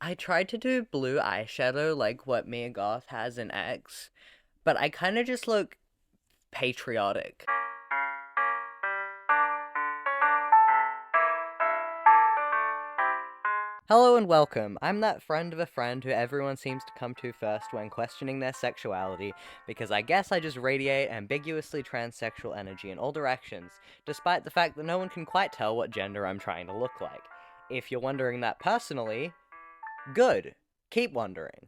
I tried to do blue eyeshadow like what me and Goth has in X, but I kind of just look patriotic. Hello and welcome. I'm that friend of a friend who everyone seems to come to first when questioning their sexuality, because I guess I just radiate ambiguously transsexual energy in all directions, despite the fact that no one can quite tell what gender I'm trying to look like. If you're wondering that personally, good. Keep wondering.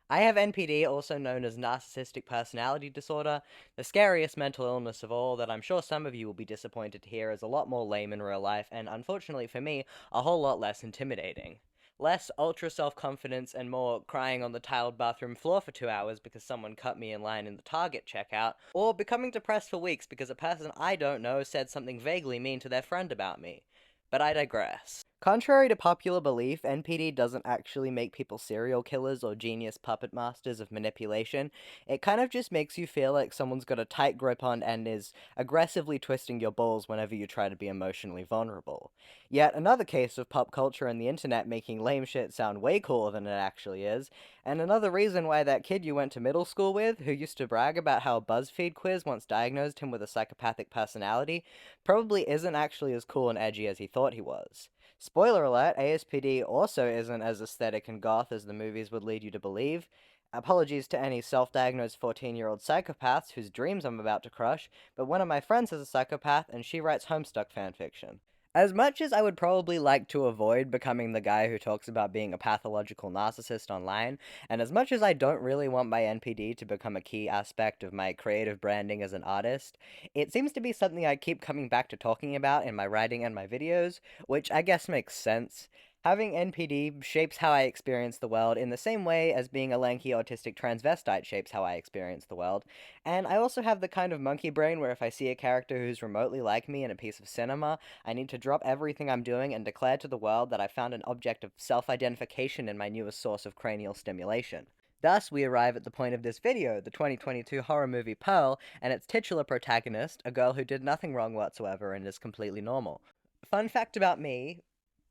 I have NPD, also known as narcissistic personality disorder, the scariest mental illness of all that I'm sure some of you will be disappointed to hear is a lot more lame in real life, and unfortunately for me, a whole lot less intimidating. Less ultra self-confidence and more crying on the tiled bathroom floor for 2 hours because someone cut me in line in the Target checkout, or becoming depressed for weeks because a person I don't know said something vaguely mean to their friend about me. But I digress. Contrary to popular belief, NPD doesn't actually make people serial killers or genius puppet masters of manipulation. It kind of just makes you feel like someone's got a tight grip on and is aggressively twisting your balls whenever you try to be emotionally vulnerable. Yet another case of pop culture and the internet making lame shit sound way cooler than it actually is, and another reason why that kid you went to middle school with, who used to brag about how a BuzzFeed quiz once diagnosed him with a psychopathic personality, probably isn't actually as cool and edgy as he thought he was. Spoiler alert, ASPD also isn't as aesthetic and goth as the movies would lead you to believe. Apologies to any self-diagnosed 14-year-old psychopaths whose dreams I'm about to crush, but one of my friends is a psychopath and she writes Homestuck fanfiction. As much as I would probably like to avoid becoming the guy who talks about being a pathological narcissist online, and as much as I don't really want my NPD to become a key aspect of my creative branding as an artist, it seems to be something I keep coming back to talking about in my writing and my videos, which I guess makes sense. Having NPD shapes how I experience the world in the same way as being a lanky autistic transvestite shapes how I experience the world, and I also have the kind of monkey brain where if I see a character who's remotely like me in a piece of cinema, I need to drop everything I'm doing and declare to the world that I found an object of self-identification in my newest source of cranial stimulation. Thus, we arrive at the point of this video, the 2022 horror movie Pearl, and its titular protagonist, a girl who did nothing wrong whatsoever and is completely normal. Fun fact about me,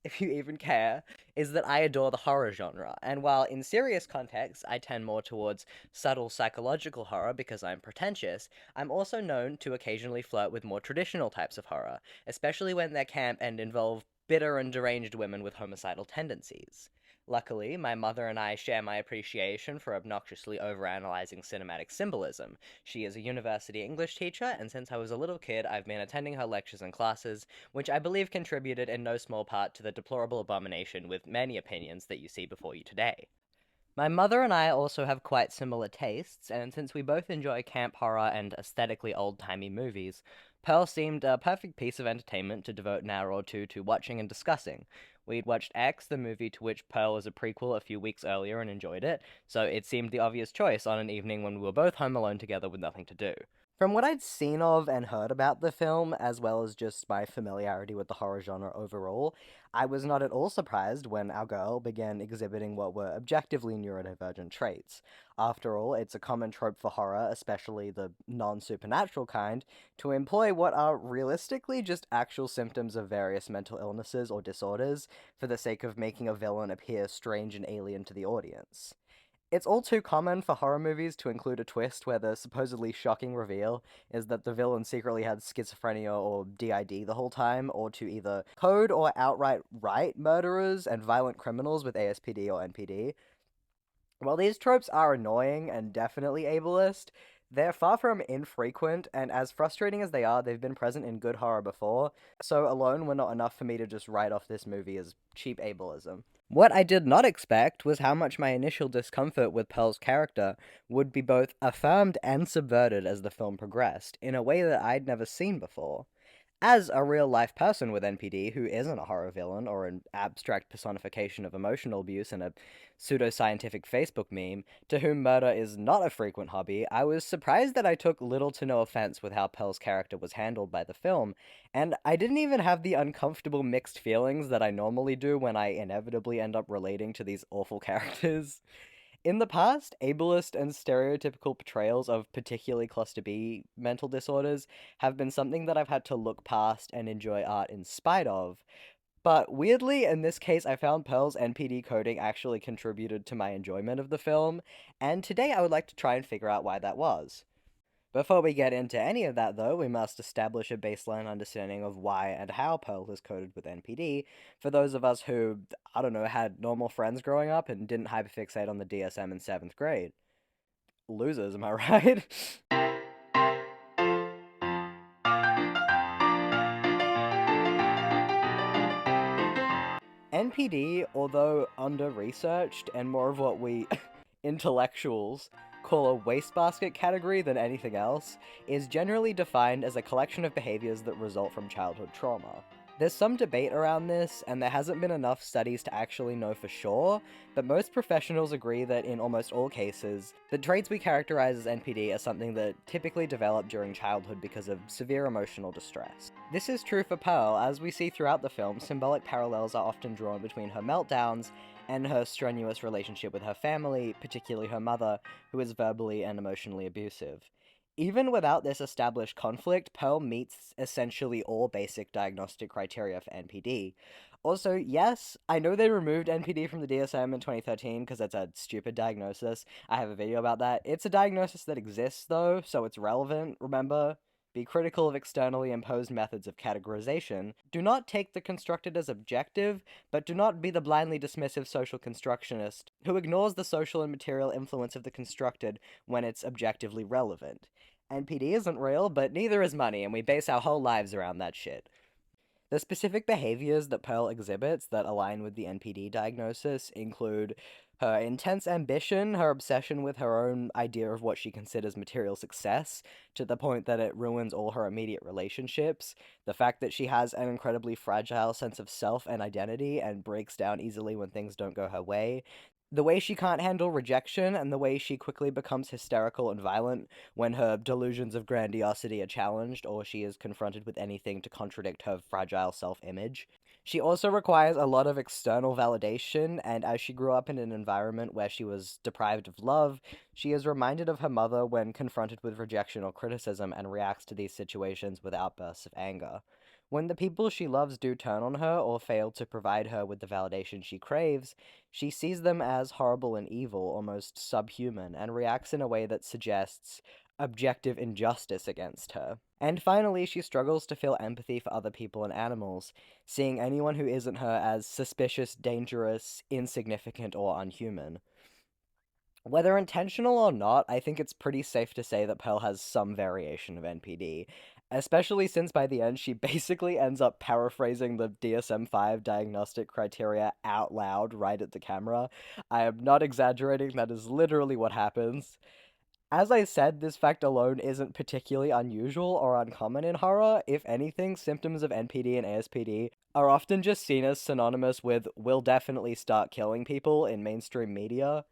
if you even care, is that I adore the horror genre, and while in serious contexts I tend more towards subtle psychological horror because I'm pretentious, I'm also known to occasionally flirt with more traditional types of horror, especially when they're camp and involve bitter and deranged women with homicidal tendencies. Luckily, my mother and I share my appreciation for obnoxiously overanalyzing cinematic symbolism. She is a university English teacher, and since I was a little kid, I've been attending her lectures and classes, which I believe contributed in no small part to the deplorable abomination with many opinions that you see before you today. My mother and I also have quite similar tastes, and since we both enjoy camp horror and aesthetically old-timey movies, Pearl seemed a perfect piece of entertainment to devote an hour or two to watching and discussing. We'd watched X, the movie to which Pearl was a prequel a few weeks earlier and enjoyed it, so it seemed the obvious choice on an evening when we were both home alone together with nothing to do. From what I'd seen of and heard about the film, as well as just my familiarity with the horror genre overall, I was not at all surprised when our girl began exhibiting what were objectively neurodivergent traits. After all, it's a common trope for horror, especially the non-supernatural kind, to employ what are realistically just actual symptoms of various mental illnesses or disorders for the sake of making a villain appear strange and alien to the audience. It's all too common for horror movies to include a twist where the supposedly shocking reveal is that the villain secretly had schizophrenia or DID the whole time, or to either code or outright write murderers and violent criminals with ASPD or NPD. While these tropes are annoying and definitely ableist, they're far from infrequent, and as frustrating as they are, they've been present in good horror before, so alone were not enough for me to just write off this movie as cheap ableism. What I did not expect was how much my initial discomfort with Pearl's character would be both affirmed and subverted as the film progressed, in a way that I'd never seen before. As a real life person with NPD who isn't a horror villain or an abstract personification of emotional abuse in a pseudoscientific Facebook meme, to whom murder is not a frequent hobby, I was surprised that I took little to no offense with how Pell's character was handled by the film, and I didn't even have the uncomfortable mixed feelings that I normally do when I inevitably end up relating to these awful characters. In the past, ableist and stereotypical portrayals of particularly cluster B mental disorders have been something that I've had to look past and enjoy art in spite of, But weirdly, in this case, I found Pearl's NPD coding actually contributed to my enjoyment of the film, and today I would like to try and figure out why that was. Before we get into any of that, though, we must establish a baseline understanding of why and how Pearl is coded with NPD for those of us who, I don't know, had normal friends growing up and didn't hyperfixate on the DSM in 7th grade. Losers, am I right? NPD, although under-researched and more of what we intellectuals call a wastebasket category than anything else, is generally defined as a collection of behaviors that result from childhood trauma. There's some debate around this, and there hasn't been enough studies to actually know for sure, but most professionals agree that in almost all cases, the traits we characterize as NPD are something that typically develop during childhood because of severe emotional distress. This is true for Pearl. As we see throughout the film, symbolic parallels are often drawn between her meltdowns and her strenuous relationship with her family, particularly her mother, who is verbally and emotionally abusive. Even without this established conflict, Pearl meets essentially all basic diagnostic criteria for NPD. Also, yes, I know they removed NPD from the DSM in 2013 because it's a stupid diagnosis. I have a video about that. It's a diagnosis that exists, though, so it's relevant, remember? Be critical of externally imposed methods of categorization. Do not take the constructed as objective, but do not be the blindly dismissive social constructionist who ignores the social and material influence of the constructed when it's objectively relevant. NPD isn't real, but neither is money, and we base our whole lives around that shit. The specific behaviors that Pearl exhibits that align with the NPD diagnosis include her intense ambition, her obsession with her own idea of what she considers material success, to the point that it ruins all her immediate relationships, the fact that she has an incredibly fragile sense of self and identity and breaks down easily when things don't go her way, the way she can't handle rejection, and the way she quickly becomes hysterical and violent when her delusions of grandiosity are challenged or she is confronted with anything to contradict her fragile self-image. She also requires a lot of external validation, and as she grew up in an environment where she was deprived of love, she is reminded of her mother when confronted with rejection or criticism and reacts to these situations with outbursts of anger. When the people she loves do turn on her or fail to provide her with the validation she craves, she sees them as horrible and evil, almost subhuman, and reacts in a way that suggests objective injustice against her. And finally, she struggles to feel empathy for other people and animals, seeing anyone who isn't her as suspicious, dangerous, insignificant, or unhuman. Whether intentional or not, I think it's pretty safe to say that Pearl has some variation of NPD, especially since by the end she basically ends up paraphrasing the DSM-5 diagnostic criteria out loud right at the camera. I am not exaggerating, that is literally what happens. As I said, this fact alone isn't particularly unusual or uncommon in horror. If anything, symptoms of NPD and ASPD are often just seen as synonymous with will definitely start killing people in mainstream media.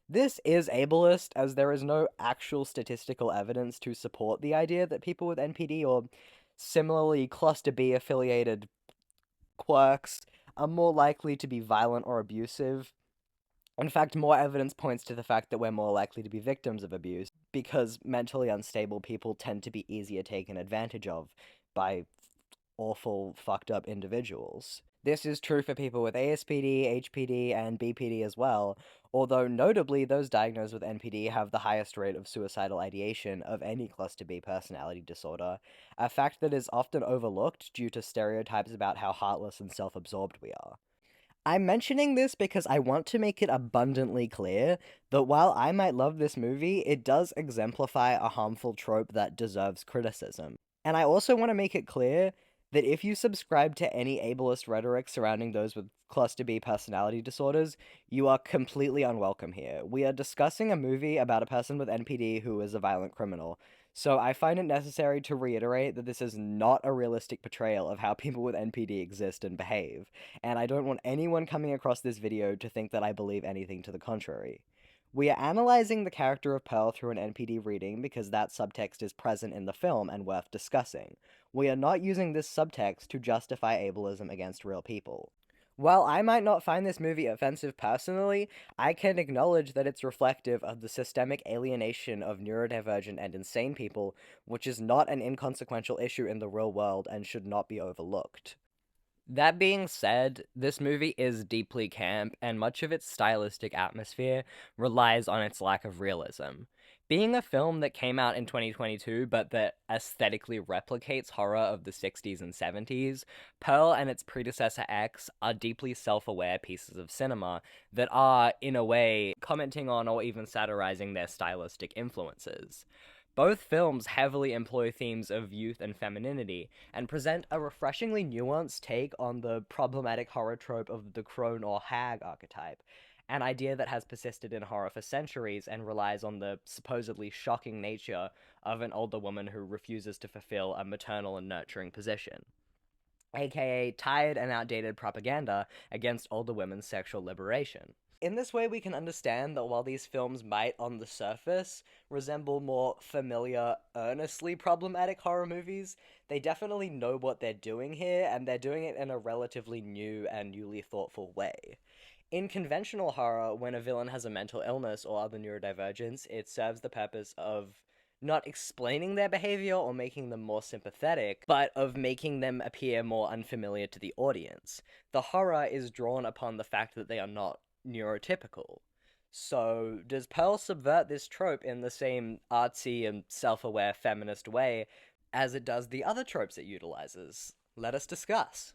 This is ableist, as there is no actual statistical evidence to support the idea that people with NPD or similarly Cluster B affiliated quirks are more likely to be violent or abusive. In fact, more evidence points to the fact that we're more likely to be victims of abuse, because mentally unstable people tend to be easier taken advantage of by awful, fucked up individuals. This is true for people with ASPD, HPD, and BPD as well, although notably those diagnosed with NPD have the highest rate of suicidal ideation of any Cluster B personality disorder, a fact that is often overlooked due to stereotypes about how heartless and self-absorbed we are. I'm mentioning this because I want to make it abundantly clear that while I might love this movie, it does exemplify a harmful trope that deserves criticism. And I also want to make it clear that if you subscribe to any ableist rhetoric surrounding those with cluster B personality disorders, you are completely unwelcome here. We are discussing a movie about a person with NPD who is a violent criminal. So I find it necessary to reiterate that this is not a realistic portrayal of how people with NPD exist and behave, and I don't want anyone coming across this video to think that I believe anything to the contrary. We are analyzing the character of Pearl through an NPD reading because that subtext is present in the film and worth discussing. We are not using this subtext to justify ableism against real people. While I might not find this movie offensive personally, I can acknowledge that it's reflective of the systemic alienation of neurodivergent and insane people, which is not an inconsequential issue in the real world and should not be overlooked. That being said, this movie is deeply camp, and much of its stylistic atmosphere relies on its lack of realism. Being a film that came out in 2022 but that aesthetically replicates horror of the 60s and 70s, Pearl and its predecessor X are deeply self aware pieces of cinema that are, in a way, commenting on or even satirizing their stylistic influences. Both films heavily employ themes of youth and femininity, and present a refreshingly nuanced take on the problematic horror trope of the crone or hag archetype, an idea that has persisted in horror for centuries and relies on the supposedly shocking nature of an older woman who refuses to fulfill a maternal and nurturing position, aka tired and outdated propaganda against older women's sexual liberation. In this way, we can understand that while these films might, on the surface, resemble more familiar, earnestly problematic horror movies, they definitely know what they're doing here, and they're doing it in a relatively new and newly thoughtful way. In conventional horror, when a villain has a mental illness or other neurodivergence, it serves the purpose of not explaining their behavior or making them more sympathetic, but of making them appear more unfamiliar to the audience. The horror is drawn upon the fact that they are not neurotypical. So, does Pearl subvert this trope in the same artsy and self aware feminist way as it does the other tropes it utilizes? Let us discuss.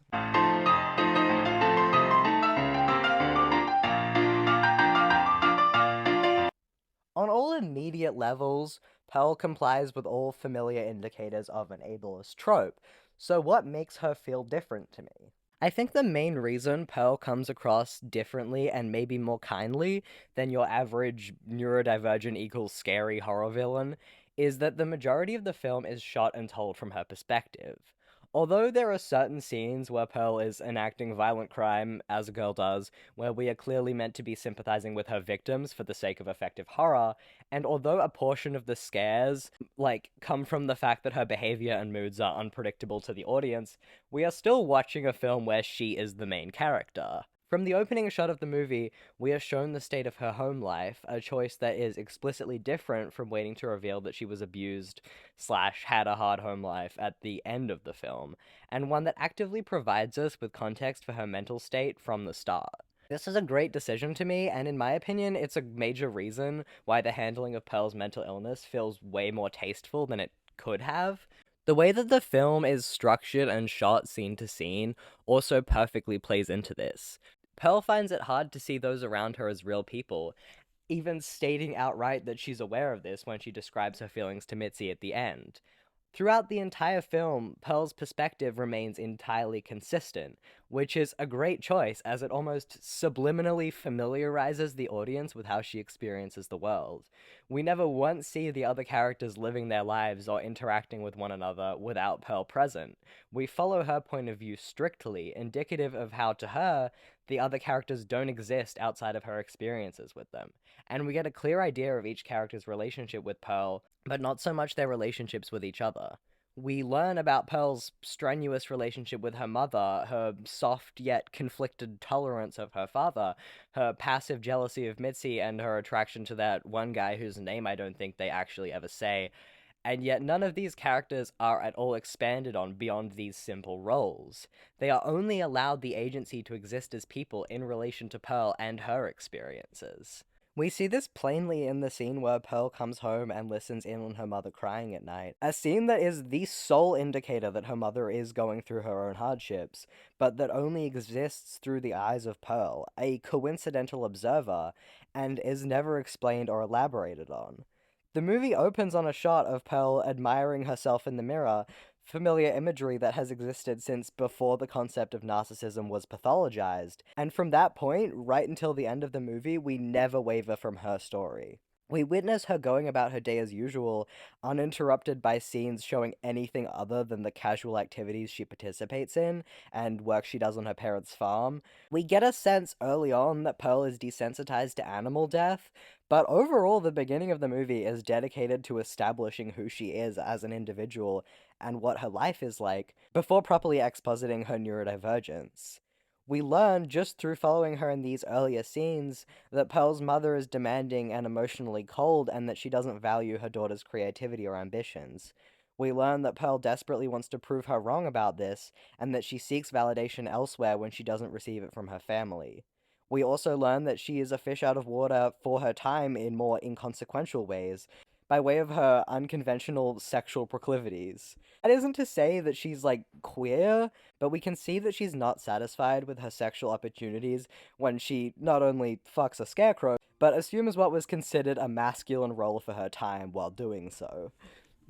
On all immediate levels, Pearl complies with all familiar indicators of an ableist trope, so what makes her feel different to me? I think the main reason Pearl comes across differently and maybe more kindly than your average neurodivergent equals scary horror villain is that the majority of the film is shot and told from her perspective. Although there are certain scenes where Pearl is enacting violent crime, as a girl does, where we are clearly meant to be sympathizing with her victims for the sake of effective horror, and although a portion of the scares, come from the fact that her behavior and moods are unpredictable to the audience, we are still watching a film where she is the main character. From the opening shot of the movie, we are shown the state of her home life, a choice that is explicitly different from waiting to reveal that she was abused slash had a hard home life at the end of the film, and one that actively provides us with context for her mental state from the start. This is a great decision to me, and in my opinion, it's a major reason why the handling of Pearl's mental illness feels way more tasteful than it could have. The way that the film is structured and shot scene to scene also perfectly plays into this. Pearl finds it hard to see those around her as real people, even stating outright that she's aware of this when she describes her feelings to Mitzi at the end. Throughout the entire film, Pearl's perspective remains entirely consistent, which is a great choice as it almost subliminally familiarizes the audience with how she experiences the world. We never once see the other characters living their lives or interacting with one another without Pearl present. We follow her point of view strictly, indicative of how, to her, the other characters don't exist outside of her experiences with them. And we get a clear idea of each character's relationship with Pearl, but not so much their relationships with each other. We learn about Pearl's strenuous relationship with her mother, her soft yet conflicted tolerance of her father, her passive jealousy of Mitzi, and her attraction to that one guy whose name I don't think they actually ever say. And yet, none of these characters are at all expanded on beyond these simple roles. They are only allowed the agency to exist as people in relation to Pearl and her experiences. We see this plainly in the scene where Pearl comes home and listens in on her mother crying at night. A scene that is the sole indicator that her mother is going through her own hardships, but that only exists through the eyes of Pearl, a coincidental observer, and is never explained or elaborated on. The movie opens on a shot of Pearl admiring herself in the mirror, familiar imagery that has existed since before the concept of narcissism was pathologized, and from that point, right until the end of the movie, we never waver from her story. We witness her going about her day as usual, uninterrupted by scenes showing anything other than the casual activities she participates in and work she does on her parents' farm. We get a sense early on that Pearl is desensitized to animal death, but overall, the beginning of the movie is dedicated to establishing who she is as an individual and what her life is like before properly expositing her neurodivergence. We learn, just through following her in these earlier scenes, that Pearl's mother is demanding and emotionally cold and that she doesn't value her daughter's creativity or ambitions. We learn that Pearl desperately wants to prove her wrong about this, and that she seeks validation elsewhere when she doesn't receive it from her family. We also learn that she is a fish out of water for her time in more inconsequential ways, by way of her unconventional sexual proclivities. That isn't to say that she's like queer, but we can see that she's not satisfied with her sexual opportunities when she not only fucks a scarecrow, but assumes what was considered a masculine role for her time while doing so.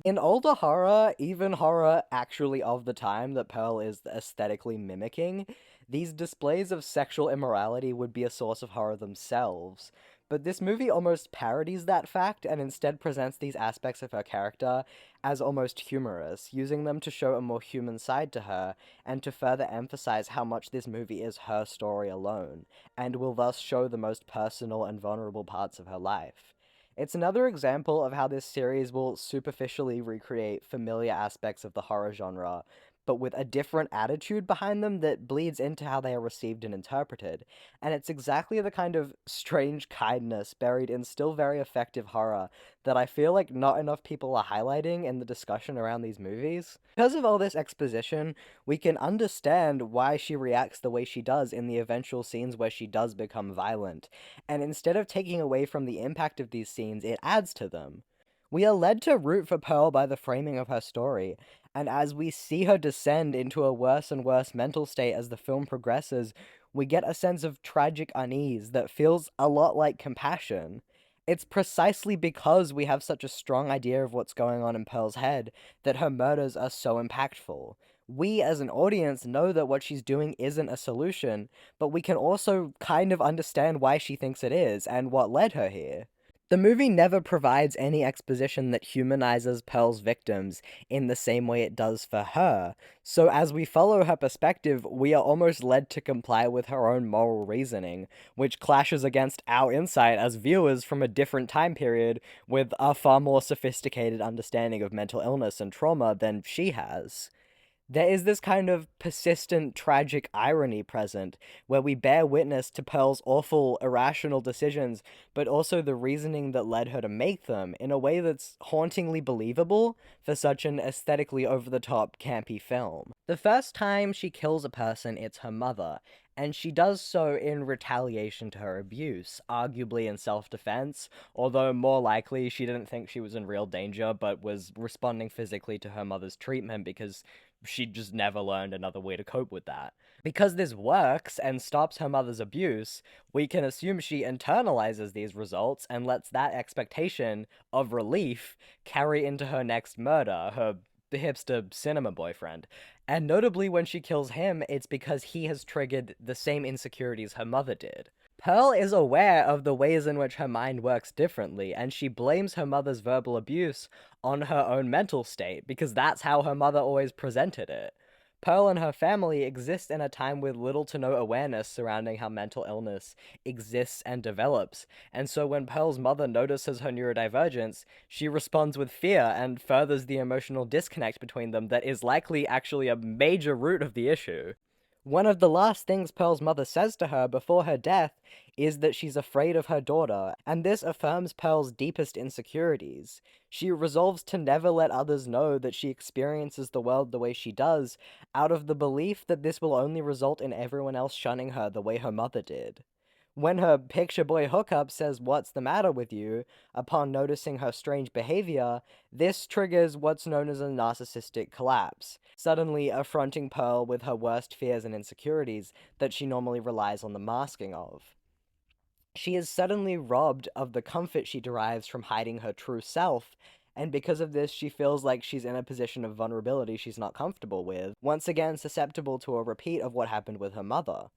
In older horror, even horror actually of the time that Pearl is aesthetically mimicking, these displays of sexual immorality would be a source of horror themselves. But this movie almost parodies that fact and instead presents these aspects of her character as almost humorous, using them to show a more human side to her and to further emphasize how much this movie is her story alone, and will thus show the most personal and vulnerable parts of her life. It's another example of how this series will superficially recreate familiar aspects of the horror genre, but with a different attitude behind them that bleeds into how they are received and interpreted. And it's exactly the kind of strange kindness buried in still very effective horror that I feel like not enough people are highlighting in the discussion around these movies. Because of all this exposition, we can understand why she reacts the way she does in the eventual scenes where she does become violent, and instead of taking away from the impact of these scenes, it adds to them. We are led to root for Pearl by the framing of her story, and as we see her descend into a worse and worse mental state as the film progresses, we get a sense of tragic unease that feels a lot like compassion. It's precisely because we have such a strong idea of what's going on in Pearl's head that her murders are so impactful. We, as an audience, know that what she's doing isn't a solution, but we can also kind of understand why she thinks it is and what led her here. The movie never provides any exposition that humanizes Pearl's victims in the same way it does for her, so as we follow her perspective, we are almost led to comply with her own moral reasoning, which clashes against our insight as viewers from a different time period with a far more sophisticated understanding of mental illness and trauma than she has. There is this kind of persistent tragic irony present, where we bear witness to Pearl's awful, irrational decisions, but also the reasoning that led her to make them, in a way that's hauntingly believable for such an aesthetically over the top, campy film. The first time she kills a person, it's her mother, and she does so in retaliation to her abuse, arguably in self defense, although more likely she didn't think she was in real danger but was responding physically to her mother's treatment because she just never learned another way to cope with that. Because this works and stops her mother's abuse, we can assume she internalizes these results and lets that expectation of relief carry into her next murder, her hipster cinema boyfriend. And notably, when she kills him, it's because he has triggered the same insecurities her mother did. Pearl is aware of the ways in which her mind works differently, and she blames her mother's verbal abuse on her own mental state, because that's how her mother always presented it. Pearl and her family exist in a time with little to no awareness surrounding how mental illness exists and develops, and so when Pearl's mother notices her neurodivergence, she responds with fear and furthers the emotional disconnect between them that is likely actually a major root of the issue. One of the last things Pearl's mother says to her before her death is that she's afraid of her daughter, and this affirms Pearl's deepest insecurities. She resolves to never let others know that she experiences the world the way she does, out of the belief that this will only result in everyone else shunning her the way her mother did. When her picture boy hookup says, "What's the matter with you?" upon noticing her strange behavior, this triggers what's known as a narcissistic collapse, suddenly affronting Pearl with her worst fears and insecurities that she normally relies on the masking of. She is suddenly robbed of the comfort she derives from hiding her true self, and because of this, she feels like she's in a position of vulnerability she's not comfortable with, once again susceptible to a repeat of what happened with her mother.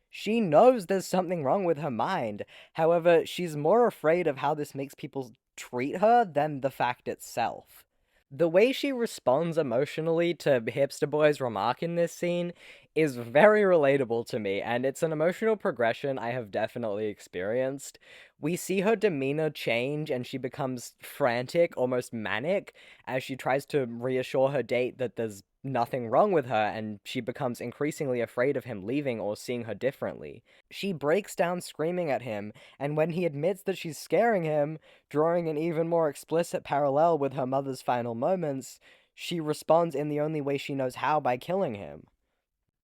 She knows there's something wrong with her mind. However, she's more afraid of how this makes people treat her than the fact itself. The way she responds emotionally to Hipster Boy's remark in this scene is very relatable to me, and it's an emotional progression I have definitely experienced. We see her demeanor change, and she becomes frantic, almost manic, as she tries to reassure her date that there's nothing wrong with her, and she becomes increasingly afraid of him leaving or seeing her differently. She breaks down screaming at him, and when he admits that she's scaring him, drawing an even more explicit parallel with her mother's final moments, she responds in the only way she knows how, by killing him.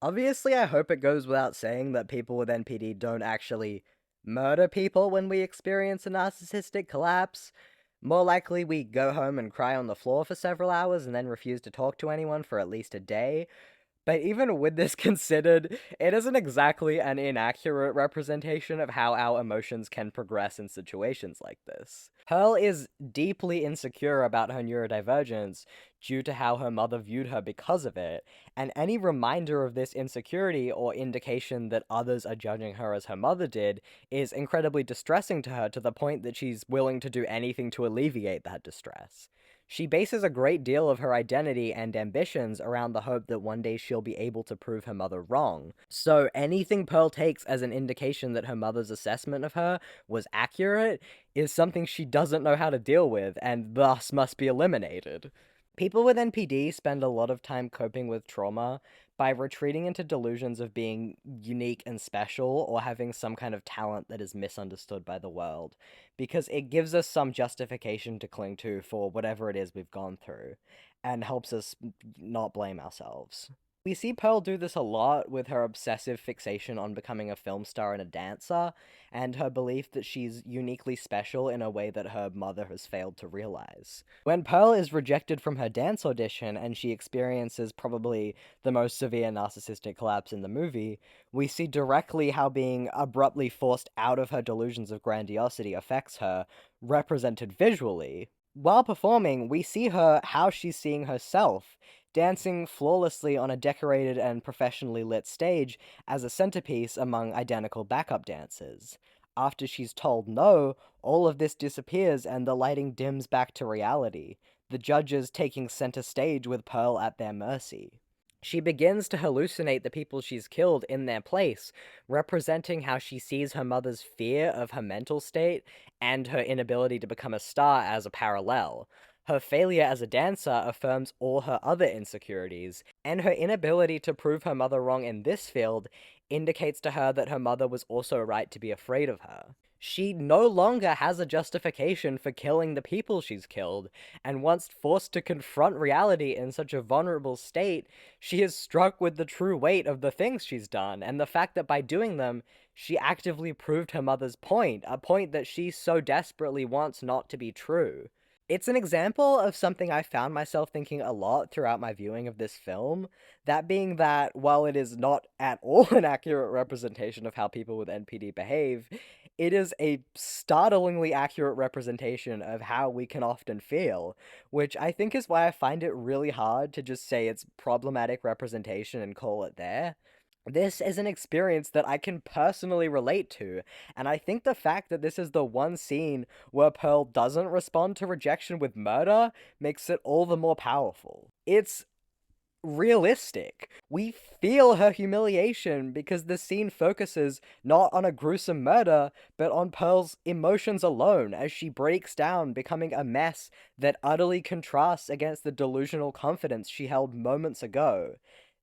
Obviously, I hope it goes without saying that people with NPD don't actually murder people when we experience a narcissistic collapse. More likely, we go home and cry on the floor for several hours and then refuse to talk to anyone for at least a day. But even with this considered, it isn't exactly an inaccurate representation of how our emotions can progress in situations like this. Pearl is deeply insecure about her neurodivergence due to how her mother viewed her because of it, and any reminder of this insecurity or indication that others are judging her as her mother did is incredibly distressing to her, to the point that she's willing to do anything to alleviate that distress. She bases a great deal of her identity and ambitions around the hope that one day she'll be able to prove her mother wrong. So anything Pearl takes as an indication that her mother's assessment of her was accurate is something she doesn't know how to deal with, and thus must be eliminated. People with NPD spend a lot of time coping with trauma by retreating into delusions of being unique and special, or having some kind of talent that is misunderstood by the world, because it gives us some justification to cling to for whatever it is we've gone through, and helps us not blame ourselves. We see Pearl do this a lot with her obsessive fixation on becoming a film star and a dancer, and her belief that she's uniquely special in a way that her mother has failed to realize. When Pearl is rejected from her dance audition and she experiences probably the most severe narcissistic collapse in the movie, we see directly how being abruptly forced out of her delusions of grandiosity affects her, represented visually. While performing, we see her how she's seeing herself, dancing flawlessly on a decorated and professionally lit stage as a centerpiece among identical backup dancers. After she's told no, all of this disappears and the lighting dims back to reality, the judges taking center stage with Pearl at their mercy. She begins to hallucinate the people she's killed in their place, representing how she sees her mother's fear of her mental state and her inability to become a star as a parallel. Her failure as a dancer affirms all her other insecurities, and her inability to prove her mother wrong in this field indicates to her that her mother was also right to be afraid of her. She no longer has a justification for killing the people she's killed, and once forced to confront reality in such a vulnerable state, she is struck with the true weight of the things she's done, and the fact that by doing them, she actively proved her mother's point, a point that she so desperately wants not to be true. It's an example of something I found myself thinking a lot throughout my viewing of this film, that being that while it is not at all an accurate representation of how people with NPD behave, it is a startlingly accurate representation of how we can often feel, which I think is why I find it really hard to just say it's problematic representation and call it there. This is an experience that I can personally relate to, and I think the fact that this is the one scene where Pearl doesn't respond to rejection with murder makes it all the more powerful. It's realistic. We feel her humiliation because the scene focuses not on a gruesome murder, but on Pearl's emotions alone as she breaks down, becoming a mess that utterly contrasts against the delusional confidence she held moments ago.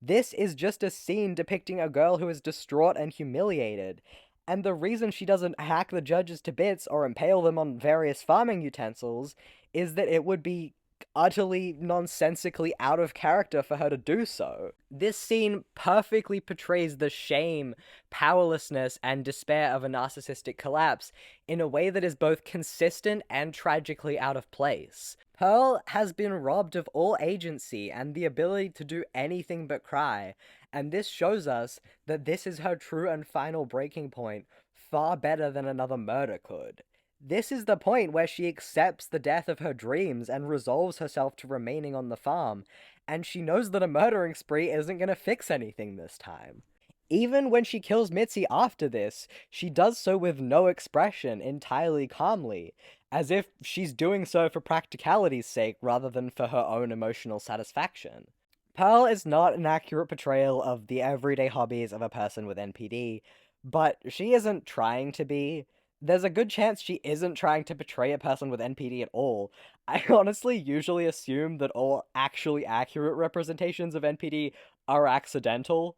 This is just a scene depicting a girl who is distraught and humiliated, and the reason she doesn't hack the judges to bits or impale them on various farming utensils is that it would be utterly nonsensically out of character for her to do so. This scene perfectly portrays the shame, powerlessness, and despair of a narcissistic collapse in a way that is both consistent and tragically out of place. Pearl has been robbed of all agency and the ability to do anything but cry, and this shows us that this is her true and final breaking point, far better than another murder could. This is the point where she accepts the death of her dreams and resolves herself to remaining on the farm, and she knows that a murdering spree isn't going to fix anything this time. Even when she kills Mitzi after this, she does so with no expression, entirely calmly, as if she's doing so for practicality's sake rather than for her own emotional satisfaction. Pearl is not an accurate portrayal of the everyday hobbies of a person with NPD, but she isn't trying to be. There's a good chance she isn't trying to portray a person with NPD at all. I honestly usually assume that all actually accurate representations of NPD are accidental,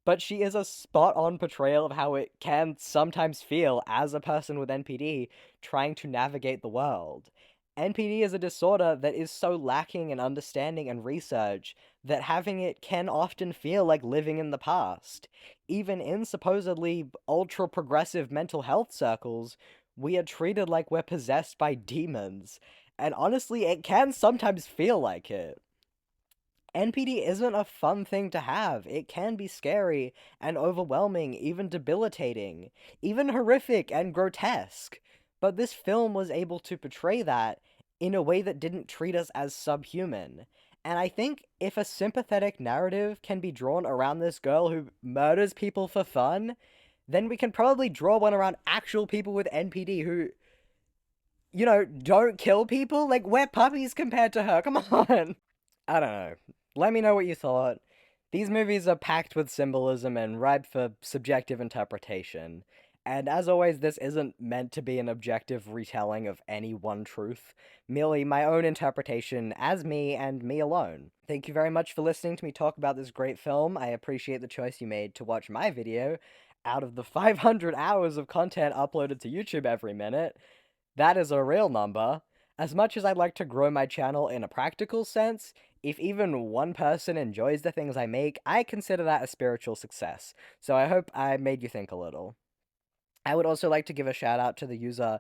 but she is a spot-on portrayal of how it can sometimes feel as a person with NPD trying to navigate the world. NPD is a disorder that is so lacking in understanding and research that having it can often feel like living in the past. Even in supposedly ultra progressive mental health circles, we are treated like we're possessed by demons. And honestly, it can sometimes feel like it. NPD isn't a fun thing to have. It can be scary and overwhelming, even debilitating, even horrific and grotesque. But this film was able to portray that in a way that didn't treat us as subhuman. And I think if a sympathetic narrative can be drawn around this girl who murders people for fun, then we can probably draw one around actual people with NPD who, don't kill people. Like, we're puppies compared to her. Come on. I don't know. Let me know what you thought. These movies are packed with symbolism and ripe for subjective interpretation. And as always, this isn't meant to be an objective retelling of any one truth, merely my own interpretation as me and me alone. Thank you very much for listening to me talk about this great film. I appreciate the choice you made to watch my video out of the 500 hours of content uploaded to YouTube every minute. That is a real number. As much as I'd like to grow my channel in a practical sense, if even one person enjoys the things I make, I consider that a spiritual success. So I hope I made you think a little. I would also like to give a shout out to the user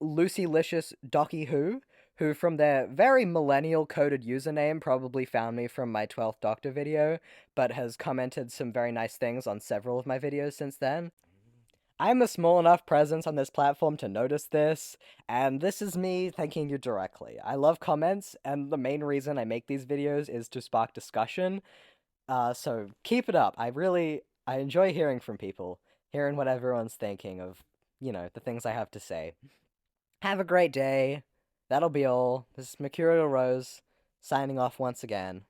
LucyLicious Docky who from their very millennial coded username probably found me from my 12th Doctor video, but has commented some very nice things on several of my videos since then. I'm a small enough presence on this platform to notice this, and this is me thanking you directly. I love comments, and the main reason I make these videos is to spark discussion. So keep it up. I enjoy hearing from people, hearing what everyone's thinking of, the things I have to say. Have a great day. That'll be all. This is Mercurial Rose, signing off once again.